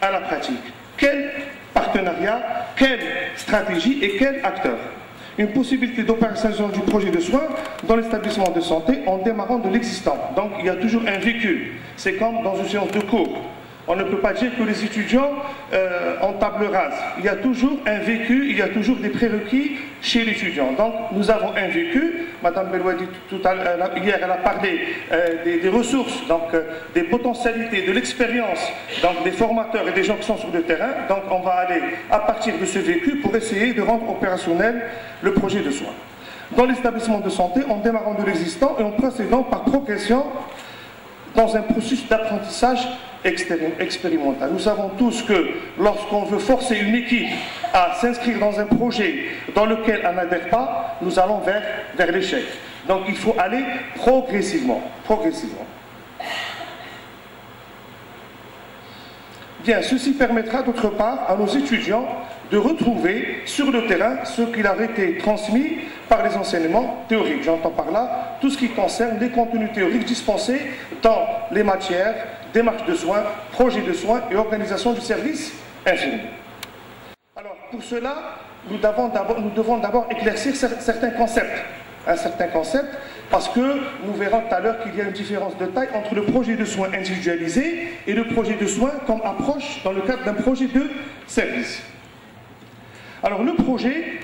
à la pratique. Quel partenariat, quelle stratégie et quel acteur? Une possibilité d'opérationnalisation du projet de soins dans l'établissement de santé en démarrant de l'existant. Donc il y a toujours un vécu. C'est comme dans une séance de cours. On ne peut pas dire que les étudiants en table rase. Il y a toujours un vécu, il y a toujours des prérequis chez l'étudiant. Donc nous avons un vécu. Madame Belouadi, hier, elle a parlé des ressources, donc des potentialités, de l'expérience, donc des formateurs et des gens qui sont sur le terrain. Donc on va aller à partir de ce vécu pour essayer de rendre opérationnel le projet de soins. Dans l'établissement de santé, en démarrant de l'existant et en procédant par progression dans un processus d'apprentissage expérimental. Nous savons tous que lorsqu'on veut forcer une équipe à s'inscrire dans un projet dans lequel elle n'adhère pas, nous allons vers l'échec. Donc il faut aller progressivement. Bien, ceci permettra d'autre part à nos étudiants de retrouver sur le terrain ce qu'il avait été transmis par les enseignements théoriques. J'entends par là tout ce qui concerne les contenus théoriques dispensés dans les matières, démarche de soins, projet de soins et organisation du service infirmier. Alors, pour cela, nous devons d'abord éclaircir certains concepts. Un certain concept, parce que nous verrons tout à l'heure qu'il y a une différence de taille entre le projet de soins individualisé et le projet de soins comme approche dans le cadre d'un projet de service. Alors le projet,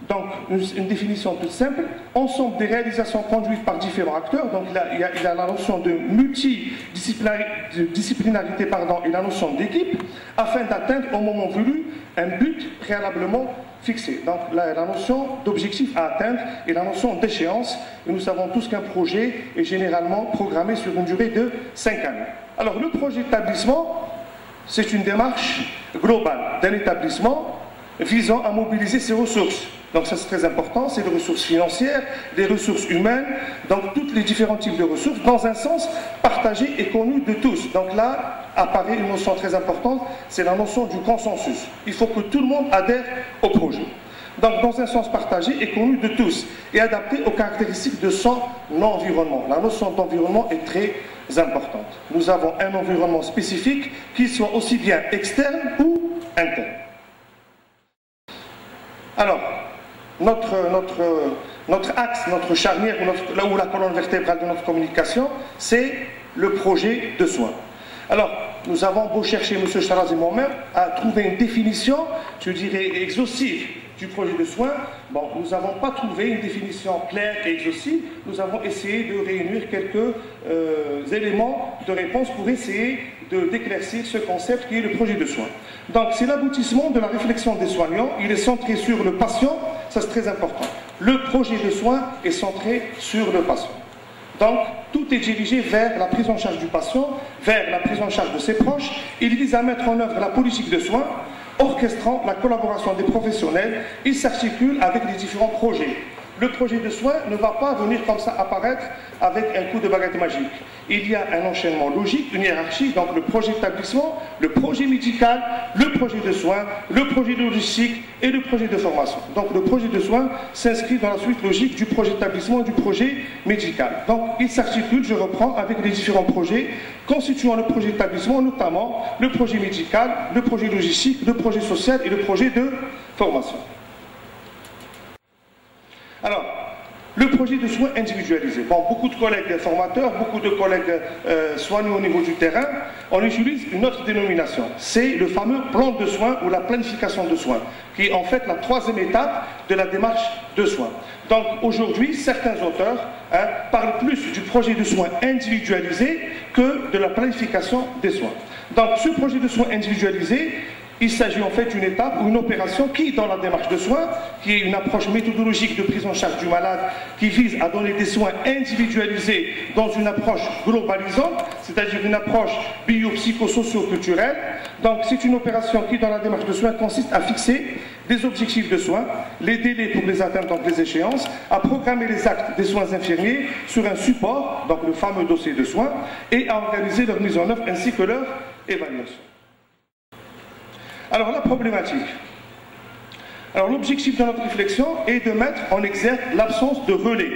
donc une définition toute simple, ensemble des réalisations conduites par différents acteurs, donc là, il y a la notion de multidisciplinarité et la notion d'équipe, afin d'atteindre au moment voulu un but préalablement fixé. Donc la notion d'objectif à atteindre et la notion d'échéance, et nous savons tous qu'un projet est généralement programmé sur une durée de 5 années. Alors le projet d'établissement, c'est une démarche globale d'un établissement visant à mobiliser ses ressources. Donc ça c'est très important, c'est des ressources financières, des ressources humaines, donc tous les différents types de ressources, dans un sens partagé et connu de tous. Donc là apparaît une notion très importante, c'est la notion du consensus. Il faut que tout le monde adhère au projet. Donc dans un sens partagé et connu de tous, et adapté aux caractéristiques de son environnement. La notion d'environnement est très importante. Nous avons un environnement spécifique, qu'il soit aussi bien externe ou interne. Alors, notre axe, notre charnière, là où la colonne vertébrale de notre communication, c'est le projet de soins. Alors, nous avons beau chercher, M. Charaz et moi-même, à trouver une définition, je dirais, exhaustive du projet de soins. Bon, nous n'avons pas trouvé une définition claire et exhaustive. Nous avons essayé de réunir quelques éléments de réponse pour essayer d'éclaircir ce concept qui est le projet de soins. Donc, c'est l'aboutissement de la réflexion des soignants. Il est centré sur le patient, ça c'est très important. Le projet de soins est centré sur le patient. Donc, tout est dirigé vers la prise en charge du patient, vers la prise en charge de ses proches. Il vise à mettre en œuvre la politique de soins, orchestrant la collaboration des professionnels. Il s'articule avec les différents projets. Le projet de soins ne va pas venir comme ça apparaître avec un coup de baguette magique. Il y a un enchaînement logique, une hiérarchie, donc le projet d'établissement, le projet médical, le projet de soins, le projet de logistique et le projet de formation. Donc le projet de soins s'inscrit dans la suite logique du projet d'établissement et du projet médical. Donc il s'articule, je reprends, avec les différents projets constituant le projet d'établissement, notamment le projet médical, le projet logistique, le projet social et le projet de formation. Alors, le projet de soins individualisé. Bon, beaucoup de collègues formateurs, beaucoup de collègues soignants au niveau du terrain, on utilise une autre dénomination. C'est le fameux plan de soins ou la planification de soins, qui est en fait la troisième étape de la démarche de soins. Donc aujourd'hui, certains auteurs parlent plus du projet de soins individualisé que de la planification des soins. Donc ce projet de soins individualisé, il s'agit en fait d'une étape ou une opération qui, dans la démarche de soins, qui est une approche méthodologique de prise en charge du malade, qui vise à donner des soins individualisés dans une approche globalisante, c'est-à-dire une approche bio-psycho-socio-culturelle. Donc c'est une opération qui, dans la démarche de soins, consiste à fixer des objectifs de soins, les délais pour les atteindre, donc les échéances, à programmer les actes des soins infirmiers sur un support, donc le fameux dossier de soins, et à organiser leur mise en œuvre ainsi que leur évaluation. Alors la problématique. Alors l'objectif de notre réflexion est de mettre en exergue l'absence de relais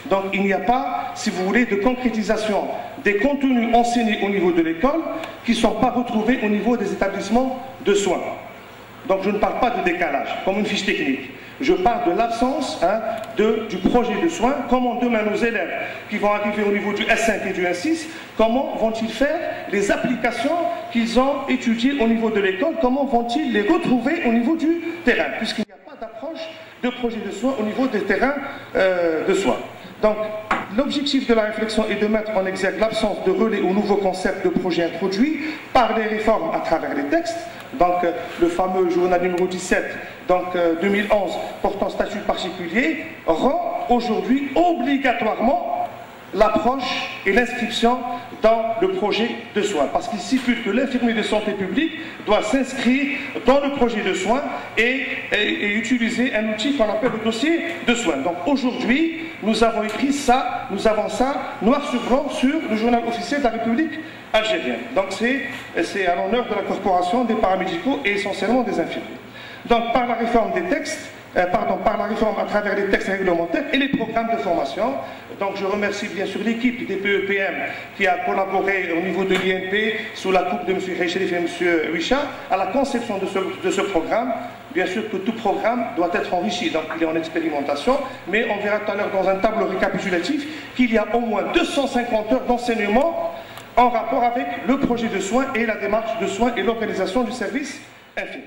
Donc il n'y a pas, si vous voulez, de concrétisation des contenus enseignés au niveau de l'école qui ne sont pas retrouvés au niveau des établissements de soins. Donc je ne parle pas de décalage, comme une fiche technique. Je parle de l'absence du projet de soins. Comment demain nos élèves qui vont arriver au niveau du S5 et du S6, comment vont-ils faire les applications qu'ils ont étudiées au niveau de l'école? Comment vont-ils les retrouver au niveau du terrain? Puisqu'il n'y a pas d'approche de projet de soins au niveau des terrains de soins. Donc, l'objectif de la réflexion est de mettre en exergue l'absence de relais aux nouveaux concepts de projets introduits par les réformes à travers les textes. Donc, le fameux journal numéro 17, donc 2011, portant statut particulier, rend aujourd'hui obligatoirement l'approche et l'inscription dans le projet de soins. Parce qu'il stipule que l'infirmier de santé publique doit s'inscrire dans le projet de soins et utiliser un outil qu'on appelle le dossier de soins. Donc aujourd'hui, nous avons écrit ça, nous avons ça noir sur blanc sur le journal officiel de la République algérienne. Donc c'est à l'honneur de la corporation des paramédicaux et essentiellement des infirmiers. Donc par la réforme des textes, par la réforme à travers les textes réglementaires et les programmes de formation. Donc je remercie bien sûr l'équipe des PEPM qui a collaboré au niveau de l'INP sous la coupe de M. Heichelif et M. Wisha à la conception de ce programme. Bien sûr que tout programme doit être enrichi, donc il est en expérimentation, mais on verra tout à l'heure dans un tableau récapitulatif qu'il y a au moins 250 heures d'enseignement en rapport avec le projet de soins et la démarche de soins et l'organisation du service infirmier.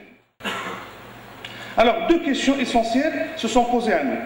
Alors, deux questions essentielles se sont posées à nous.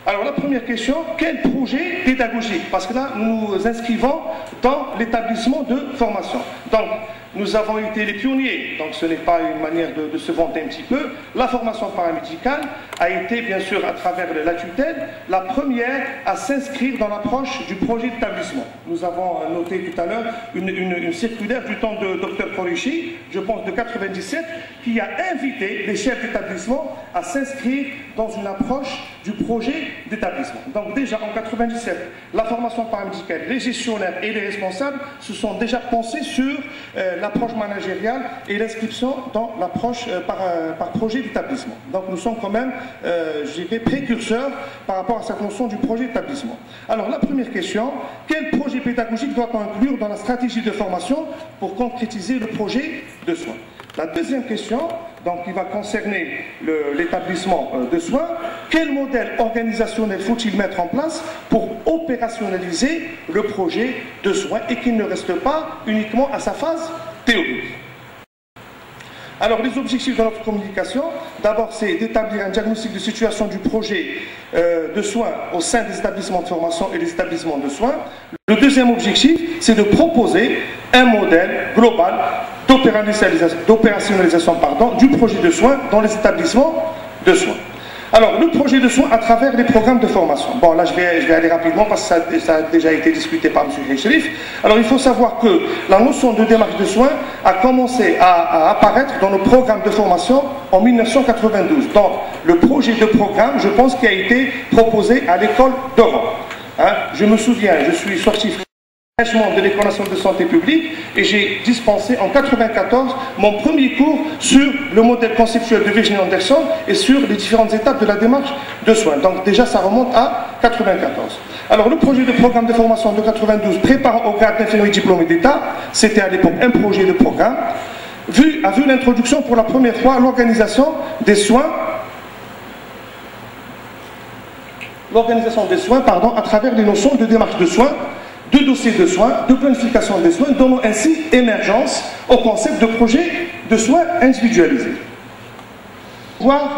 Alors, la première question, quel projet pédagogique? Parce que là, nous nous inscrivons dans l'établissement de formation. Donc, nous avons été les pionniers, donc ce n'est pas une manière de se vanter un petit peu. La formation paramédicale a été, bien sûr, à travers la tutelle, la première à s'inscrire dans l'approche du projet d'établissement. Nous avons noté tout à l'heure une circulaire du temps de Dr Kourichi, je pense de 97, qui a invité les chefs d'établissement à s'inscrire dans une approche du projet d'établissement. Donc déjà en 97, la formation paramédicale, les gestionnaires et les responsables se sont déjà pensés sur l'approche managériale et l'inscription dans l'approche par projet d'établissement. Donc nous sommes quand même, je dirais, précurseurs par rapport à cette notion du projet d'établissement. Alors la première question, quel projet pédagogique doit-on inclure dans la stratégie de formation pour concrétiser le projet de soins? La deuxième question, donc, qui va concerner l'établissement de soins, quel modèle organisationnel faut-il mettre en place pour opérationnaliser le projet de soins et qu'il ne reste pas uniquement à sa phase théorique? Alors, les objectifs de notre communication, d'abord, c'est d'établir un diagnostic de situation du projet de soins au sein des établissements de formation et des établissements de soins. Le deuxième objectif, c'est de proposer un modèle global d'opérationnalisation du projet de soins dans les établissements de soins. Alors, le projet de soins à travers les programmes de formation. Bon, là, je vais aller rapidement parce que ça a déjà été discuté par M. Heichelif. Alors, il faut savoir que la notion de démarche de soins a commencé à apparaître dans nos programmes de formation en 1992. Donc, le projet de programme, je pense, qui a été proposé à l'école d'Europe. Je me souviens, je suis sorti de l'École nationale de santé publique et j'ai dispensé en 1994 mon premier cours sur le modèle conceptuel de Virginie Anderson et sur les différentes étapes de la démarche de soins. Donc déjà ça remonte à 1994. Alors le projet de programme de formation de 92 préparant au grade d'infirmier diplômé d'État, c'était à l'époque un projet de programme, a vu l'introduction pour la première fois l'organisation des soins à travers les notions de démarche de soins, de dossiers de soins, de planification des soins, donnant ainsi émergence au concept de projet de soins individualisés.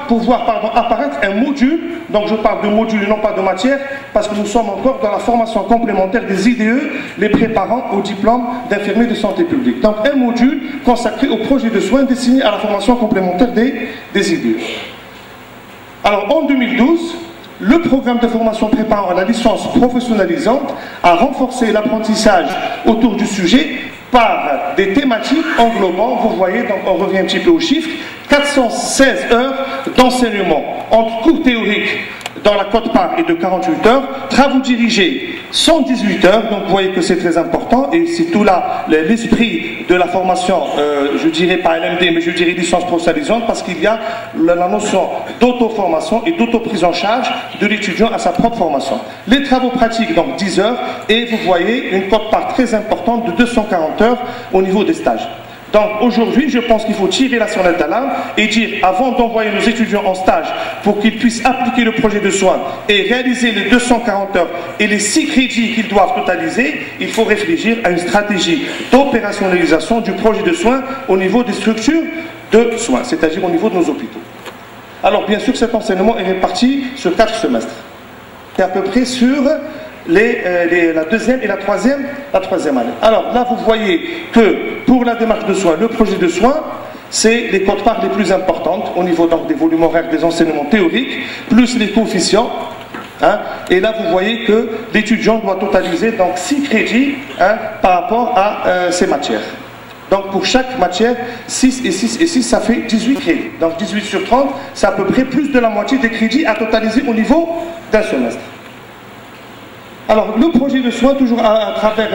Pour voir apparaître un module, donc je parle de module et non pas de matière, parce que nous sommes encore dans la formation complémentaire des IDE, les préparant au diplôme d'infirmier de santé publique. Donc un module consacré au projet de soins destiné à la formation complémentaire des IDE. Alors en 2012, le programme de formation préparant à la licence professionnalisante a renforcé l'apprentissage autour du sujet par des thématiques englobant, vous voyez, donc on revient un petit peu aux chiffres, 416 heures d'enseignement entre cours théoriques dans la quote-part est de 48 heures, travaux dirigés 118 heures, donc vous voyez que c'est très important, et c'est tout là l'esprit de la formation, je dirais pas LMD, mais je dirais licence professionnalisante, parce qu'il y a la notion d'auto-formation et d'auto-prise en charge de l'étudiant à sa propre formation. Les travaux pratiques, donc 10 heures, et vous voyez une quote-part très importante de 240 heures au niveau des stages. Donc aujourd'hui, je pense qu'il faut tirer la sonnette d'alarme et dire, avant d'envoyer nos étudiants en stage pour qu'ils puissent appliquer le projet de soins et réaliser les 240 heures et les 6 crédits qu'ils doivent totaliser, il faut réfléchir à une stratégie d'opérationnalisation du projet de soins au niveau des structures de soins, c'est-à-dire au niveau de nos hôpitaux. Alors bien sûr, cet enseignement est réparti sur 4 semestres. C'est à peu près sur la deuxième et la troisième année. Alors là, vous voyez que pour la démarche de soins, le projet de soins, c'est les quotes-parts les plus importantes au niveau donc, des volumes horaires des enseignements théoriques, plus les coefficients. Hein, et là, vous voyez que l'étudiant doit totaliser donc 6 crédits par rapport à ces matières. Donc pour chaque matière, 6 et 6 et 6, ça fait 18 crédits. Donc 18 sur 30, c'est à peu près plus de la moitié des crédits à totaliser au niveau d'un semestre. Alors, le projet de soins, toujours à travers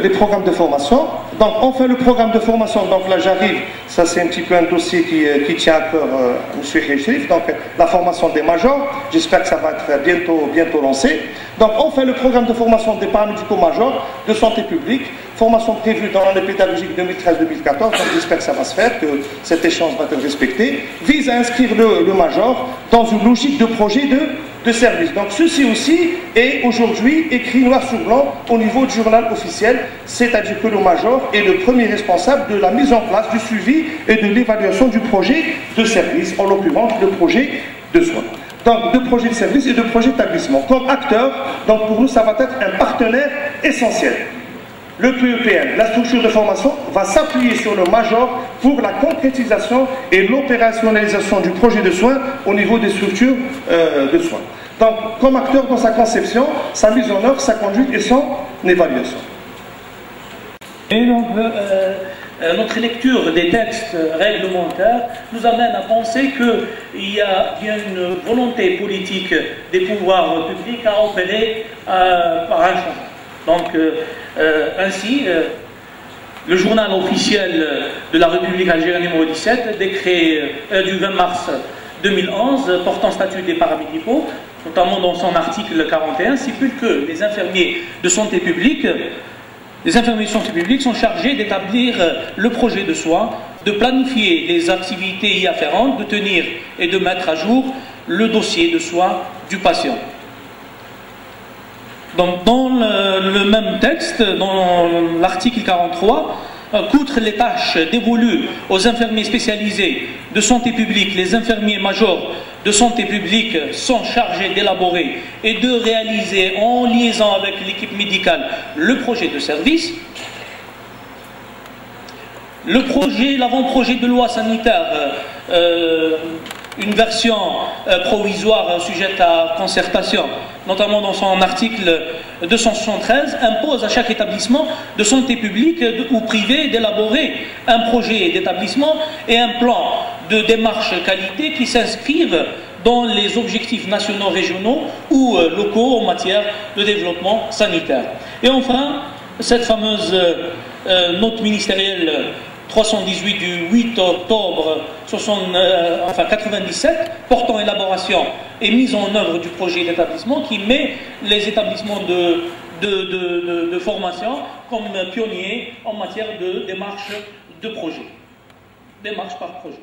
les programmes de formation. Donc, on fait le programme de formation. Donc là, j'arrive, ça c'est un petit peu un dossier qui tient à cœur M. Hechrif. Donc, la formation des majors. J'espère que ça va être bientôt lancé. Donc, on fait le programme de formation des paramédicaux majors de santé publique. Formation prévue dans l'année pédagogique 2013-2014. Donc, j'espère que ça va se faire, que cet échange va être respecté. Vise à inscrire le major dans une logique de projet de service. Donc ceci aussi est aujourd'hui écrit noir sur blanc au niveau du journal officiel, c'est-à-dire que le major est le premier responsable de la mise en place, du suivi et de l'évaluation du projet de service, en l'occurrence le projet de soins. Donc de projet de service et de projet d'établissement. Comme acteur, donc pour nous ça va être un partenaire essentiel. Le PEPM, la structure de formation, va s'appuyer sur le major pour la concrétisation et l'opérationnalisation du projet de soins au niveau des structures de soins. Donc, comme acteur dans sa conception, sa mise en œuvre, sa conduite et son évaluation. Et donc, notre lecture des textes réglementaires nous amène à penser qu'il y a bien une volonté politique des pouvoirs publics à opérer par un changement. Donc, ainsi, le journal officiel de la République algérienne numéro 17, décret du 20 mars 2011 portant statut des paramédicaux, notamment dans son article 41, stipule que les infirmiers de santé publique sont chargés d'établir le projet de soins, de planifier les activités y afférentes, de tenir et de mettre à jour le dossier de soins du patient. Donc, dans le même texte, dans l'article 43, qu'outre les tâches dévolues aux infirmiers spécialisés de santé publique, les infirmiers majors de santé publique sont chargés d'élaborer et de réaliser en liaison avec l'équipe médicale le projet de service. L'avant-projet de loi sanitaire, une version provisoire sujette à concertation, notamment dans son article 273, impose à chaque établissement de santé publique ou privé d'élaborer un projet d'établissement et un plan de démarche qualité qui s'inscrivent dans les objectifs nationaux, régionaux ou locaux en matière de développement sanitaire. Et enfin, cette fameuse note ministérielle 318 du 8 octobre 1997 portant élaboration et mise en œuvre du projet d'établissement qui met les établissements de formation comme pionniers en matière de démarche de projet. Démarche par projet.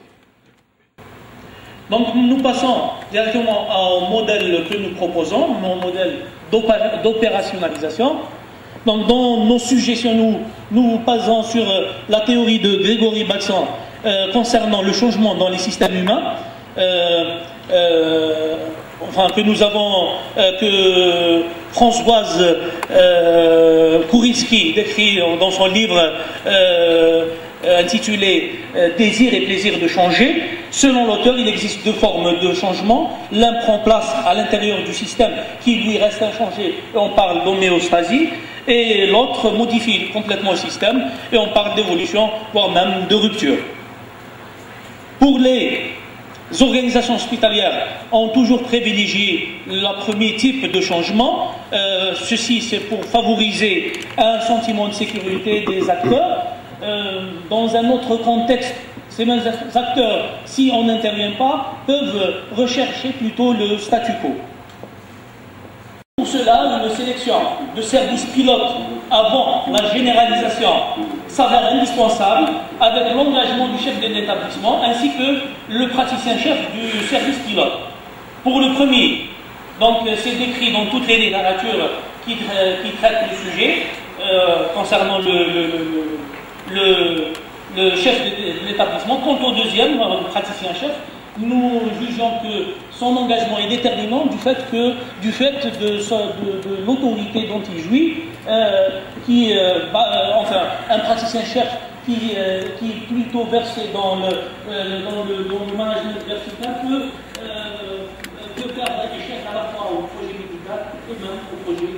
Donc nous passons directement au modèle que nous proposons, mon modèle d'opérationnalisation. Donc dans nos suggestions, nous basons sur la théorie de Grégory Bateson concernant le changement dans les systèmes humains, que Françoise Kouriski décrit dans son livre intitulé « Désir et plaisir de changer ». Selon l'auteur, il existe deux formes de changement. L'un prend place à l'intérieur du système qui lui reste inchangé, et on parle d'homéostasie, et l'autre modifie complètement le système, et on parle d'évolution, voire même de rupture. Pour les organisations hospitalières ont toujours privilégié le premier type de changement. Ceci, c'est pour favoriser un sentiment de sécurité des acteurs. Dans un autre contexte, ces mêmes acteurs, si on n'intervient pas, peuvent rechercher plutôt le statu quo. Pour cela, une sélection de services pilotes avant la généralisation s'avère indispensable, avec l'engagement du chef de l'établissement ainsi que le praticien-chef du service pilote. Pour le premier, donc c'est décrit dans toutes les littératures qui traitent le sujet concernant le chef de l'établissement. Quant au deuxième, le praticien-chef, nous jugeons que son engagement est déterminant du fait de l'autorité dont il jouit, enfin, un praticien-chef qui est plutôt versé dans le management vertical peut faire réfléchir à la fois au projet médical et même au projet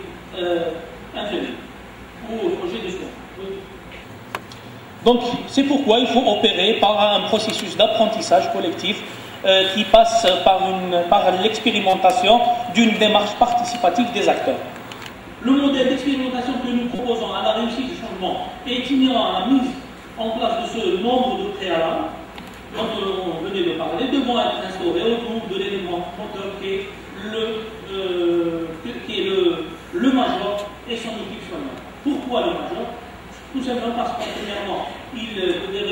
infirmier, ou au projet de soins. Donc, c'est pourquoi il faut opérer par un processus d'apprentissage collectif qui passe par l'expérimentation d'une démarche participative des acteurs. Le modèle d'expérimentation que nous proposons à la réussite du changement est inhérent à la mise en place de ce nombre de préalables dont on venait de parler, devant être instaurés autour de l'élément moteur qui est le major et son équipe soignante. Pourquoi le major? Tout simplement parce que, premièrement, il devait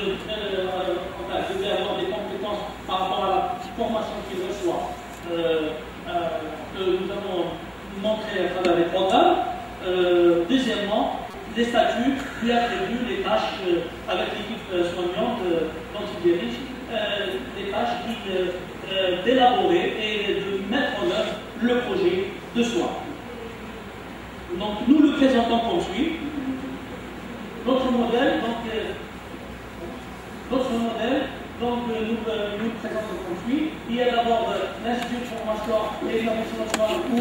avoir des compétences par rapport à la formation qu'il reçoit, que nous avons montré à travers les programmes. Deuxièmement, les statuts lui attribuent les tâches avec l'équipe soignante dont il dirige, des tâches d'élaborer et de mettre en œuvre le projet de soins. Donc nous le présentons comme suit. Notre modèle, nous présentons comme suit. Il y a d'abord l'institut de formation et l'établissement où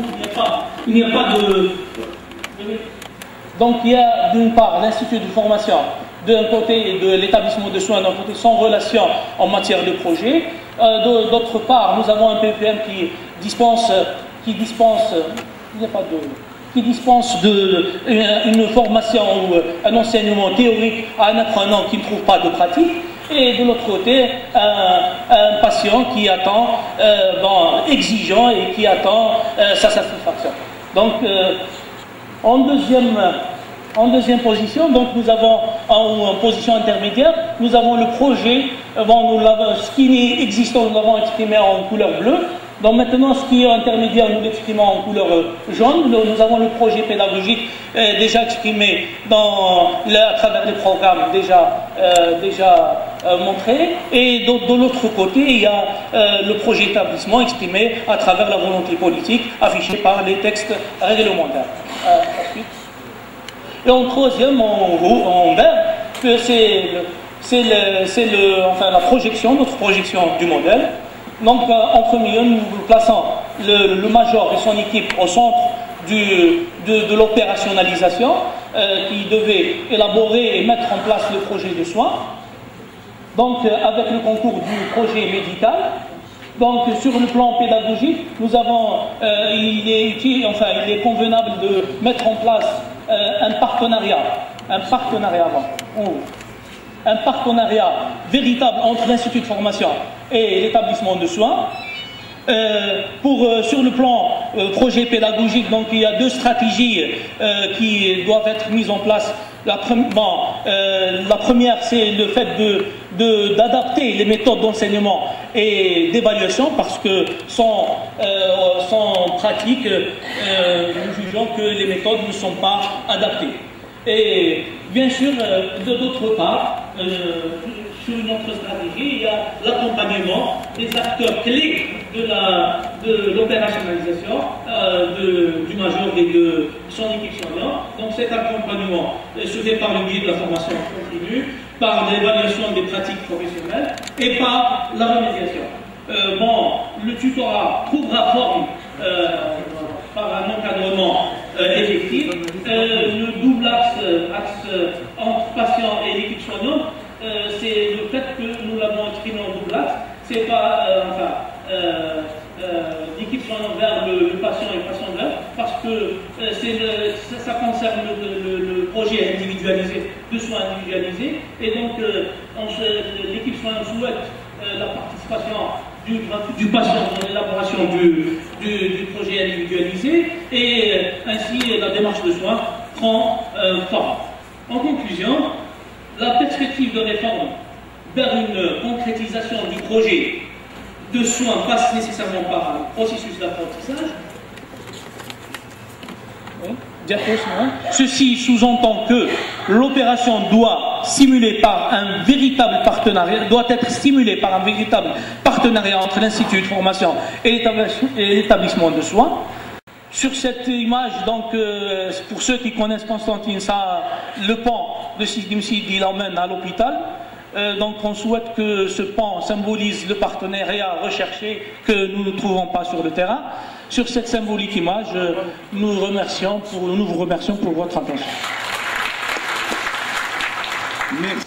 il n'y a pas de... Donc il y a d'une part l'institut de formation d'un côté et de l'établissement de soins d'un côté sans relation en matière de projet. D'autre part, nous avons un PPM qui dispense une formation ou un enseignement théorique à un apprenant qui ne trouve pas de pratique, et de l'autre côté, un patient qui attend, exigeant et qui attend sa satisfaction. Donc, en deuxième position, donc nous avons en position intermédiaire, nous avons le projet, ce qui est existant, nous l'avons exprimé en couleur bleue. Donc maintenant, ce qui est intermédiaire, nous l'exprimons en couleur jaune. Nous avons le projet pédagogique déjà exprimé à travers les programmes déjà montrés. Et de l'autre côté, il y a le projet établissement exprimé à travers la volonté politique affichée par les textes réglementaires. Ensuite. Et en troisième, en vert, c'est la projection, notre projection du modèle. Donc, en premier lieu, nous plaçons le major et son équipe au centre de l'opérationnalisation qui devait élaborer et mettre en place le projet de soins. Donc, avec le concours du projet médical. Donc, sur le plan pédagogique, nous avons, il est convenable de mettre en place un partenariat véritable entre l'Institut de formation et l'établissement de soins. Sur le plan projet pédagogique, donc il y a deux stratégies qui doivent être mises en place. La première, c'est le fait d'adapter les méthodes d'enseignement et d'évaluation, parce que sans pratique, nous jugeons que les méthodes ne sont pas adaptées. Et bien sûr, d'autre part, sur notre stratégie, il y a l'accompagnement des acteurs clés de l'opérationnalisation du major et de son équipe soignante. Donc cet accompagnement se fait par le biais de la formation continue, par l'évaluation des pratiques professionnelles et par la remédiation. Le tutorat trouvera forme par un encadrement effectif. Le double axe entre patient et l'équipe soignante, c'est le fait que nous l'avons exprimé en double axe. C'est pas, projet individualisé, de soins individualisés. Et donc, l'équipe soins souhaite la participation du patient dans l'élaboration du projet individualisé, et ainsi la démarche de soins prend forme. En conclusion, la perspective de réforme vers une concrétisation du projet de soins passe nécessairement par un processus d'apprentissage. Ceci sous-entend que l'opération doit être stimulée par un véritable partenariat entre l'Institut de formation et l'établissement de soins. Sur cette image, donc, pour ceux qui connaissent Constantine, ça, le pont de Sidimsid, il emmène à l'hôpital. Donc on souhaite que ce pont symbolise le partenariat recherché que nous ne trouvons pas sur le terrain. Sur cette symbolique image, nous vous remercions pour votre attention. Merci.